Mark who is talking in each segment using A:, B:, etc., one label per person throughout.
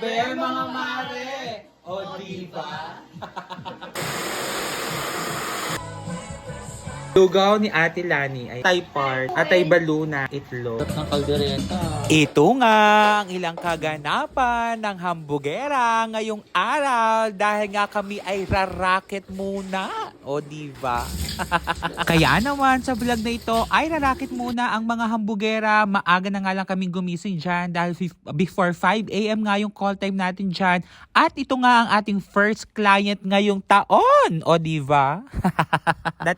A: Grabe mga mare! O diba? Lugaw ni Ate Lani ay Thai part at Thai baluna itlog. Ng kaldereta. Ito nga ang ilang kaganapan ng hambugera ngayong araw dahil nga kami ay rarakit muna. O diba? Kaya naman sa vlog na ito ay rarakit muna ang mga hambugera. Maaga na nga lang kaming gumising dyan dahil before 5 AM nga yung call time natin dyan. At ito nga ang ating first client ngayong taon. O diba?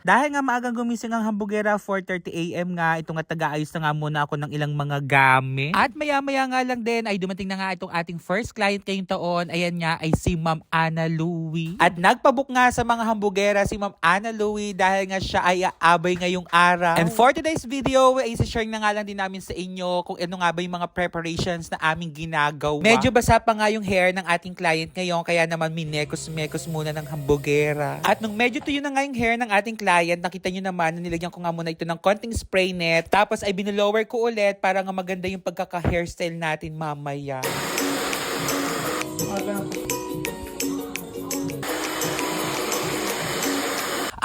A: Dahil nga maagang gumising ang hambugera 4:30 AM nga, ito nga taga-ayos na nga muna ako ng ilang mga gamit. At maya-maya nga lang din ay dumating na nga itong ating first client ngayong taon. Ayan nga ay si Ma'am Ana Louie. At nagpabook nga sa mga hambugera si Ma'am Ana Louie dahil nga siya ay aabay ngayong araw. And for today's video ay isa-share na nga lang din namin sa inyo kung ano nga ba yung mga preparations na aming ginagawa. Medyo basa pa nga yung hair ng ating client ngayon kaya naman minekos-mekos muna ng hambugera. At nung medyo tuyo na nga yung hair ng ating client, nakita nyo naman na nilagyan ko nga muna ito ng konting spray net. Tapos ay binulower ko ulit para nga maganda yung pagkaka-hairstyle natin mamaya.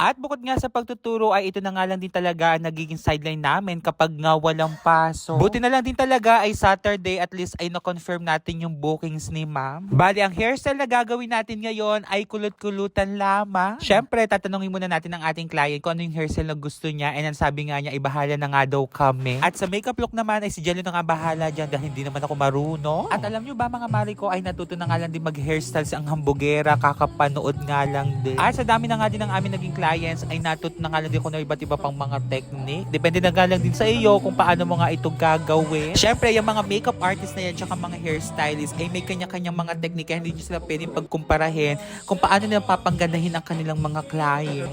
A: At bukod nga sa pagtuturo ay ito na nga lang din talaga ang nagiging sideline namin kapag nga walang pasok. Buti na lang din talaga ay Saturday at least ay na-confirm natin yung bookings ni ma'am. Bali, ang hairstyle na gagawin natin ngayon ay kulot-kulutan lamang. Syempre, tatanungin muna natin ang ating client kung ano yung hairstyle na gusto niya and ang sabi nga niya ay bahala na nga daw kami. At sa makeup look naman ay si Jelly na nga bahala dyan dahil hindi naman ako marunong. At alam nyo ba mga mari ko ay natuto na nga lang din mag-hairstyles ang hambugera, kakapanood nga lang din. At sa dami na nga din ang amin naging clients ay natut na nga lang din ko na iba't iba pang mga technique. Depende na nga lang din sa iyo kung paano mo nga ito gagawin. Syempre, yung mga makeup artist na yan tsaka mga hairstylist ay may kanya-kanyang mga technique kaya hindi nyo sila pwedeng pagkumparahin kung paano nila papanggandahin ang kanilang mga client.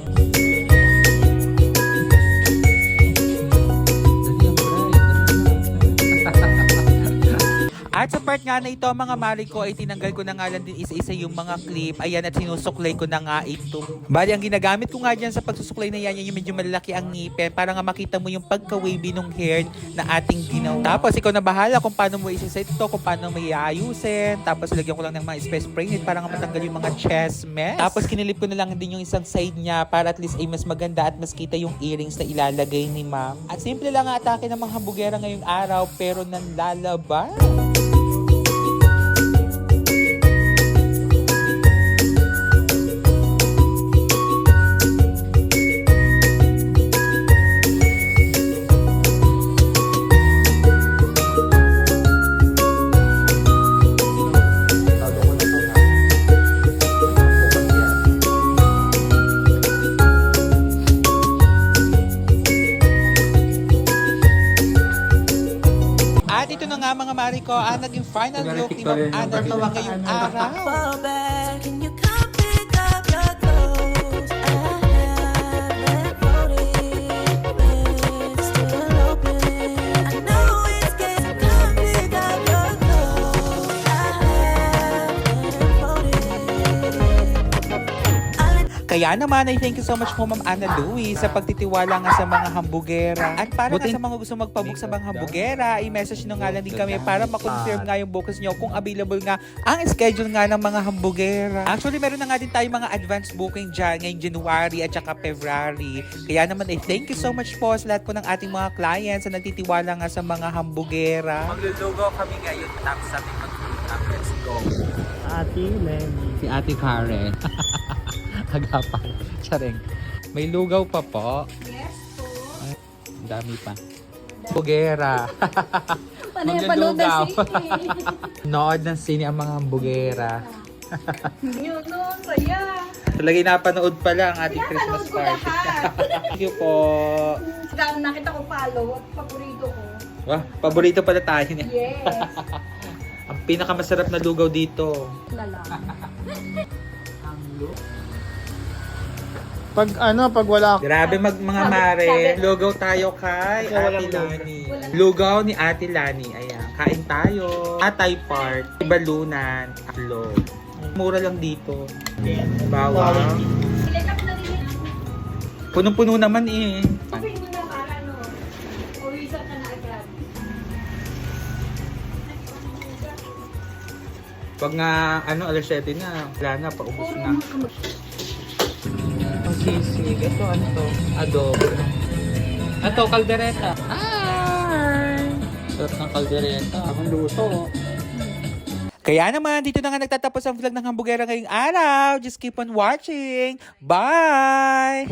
A: At sa part nga na ito, mga mari ko, ay tinanggal ko na nga lang din isa-isa yung mga clip. Ayan, at sinusuklay ko na nga ito. Bali, ang ginagamit ko nga dyan sa pagsusuklay na yan, yung medyo malaki ang ngipin para nga makita mo yung pagka-wavy ng hair na ating ginawa. Tapos, ikaw na bahala kung paano mo isa-set ito, kung paano mo iayusin. Tapos, lagyan ko lang ng mga spray net para nga matanggal yung mga chest mess. Tapos, kinilip ko na lang din yung isang side niya para at least ay mas maganda at mas kita yung earrings na ilalagay ni ma'am. At simple lang ang atake ng mga hambugera ngayong araw, pero nanlalaba. At ito na nga mga mari ko, ang naging final look ni Ma'am Ana Louie ngayong araw.
B: Can you come pick up your clothes? I haven't voted, it's still open. I know it's getting come pick up your clothes. I haven't voted.
A: Kaya naman ay thank you so much po Ma'am Ana Louie sa pagtitiwala nga sa mga hambugera. At para nga sa mga gusto magpabook sa mga hambugera, i-message nyo nga lang din kami para makonfirm nga yung bookings nyo kung available nga ang schedule nga ng mga hambugera. Actually, meron na nga din tayo mga advance booking dyan ngayong January at saka February. Kaya naman ay thank you so much po sa lahat po ng ating mga clients na nagtitiwala nga sa mga hambugera. Maglulugaw kami ngayon tapos sabi mag-up. Let's go.
C: Ate Lenny.
A: Si Ate Karen. Agapan. Charing. May lugaw pa po.
D: Yes po.
A: Ay, ang dami pa. Bugera.
D: Panay panood ng sine.
A: Nood ng sine ang mga bugera.
D: Yun no, saya.
A: Talagay napanood pala ang ating
D: Pinapanood
A: Christmas
D: ko
A: party.
D: lahat.
A: Thank you po.
D: Saka nakita ko palo at paborito ko.
A: Wah, paborito pala tayo niya.
D: Yes.
A: Ang pinakamasarap na lugaw dito.
D: Lala.
C: Pag wala
A: Grabe mga mare. Lugaw tayo kay Ate
C: Walang
A: Lani. Lugaw ni Ate Lani. Ayan. Kain tayo. Atay part. Balunan. Atlog. Mura lang dito. Bawang.
D: Sileta ko na din yun.
A: Punong-puno naman eh.
D: Pupin mo na para no. O result na agad.
A: Pag nga, alas 7 na, wala na, paubos na. Ang sisig. Ito, ano to? Adobo. Ito, kaldereta. Ay! Sarap ng kaldereta. Ang luto. Kaya naman, dito na nga nagtatapos ang vlog ng Hambugera ngayong araw. Just keep on watching. Bye!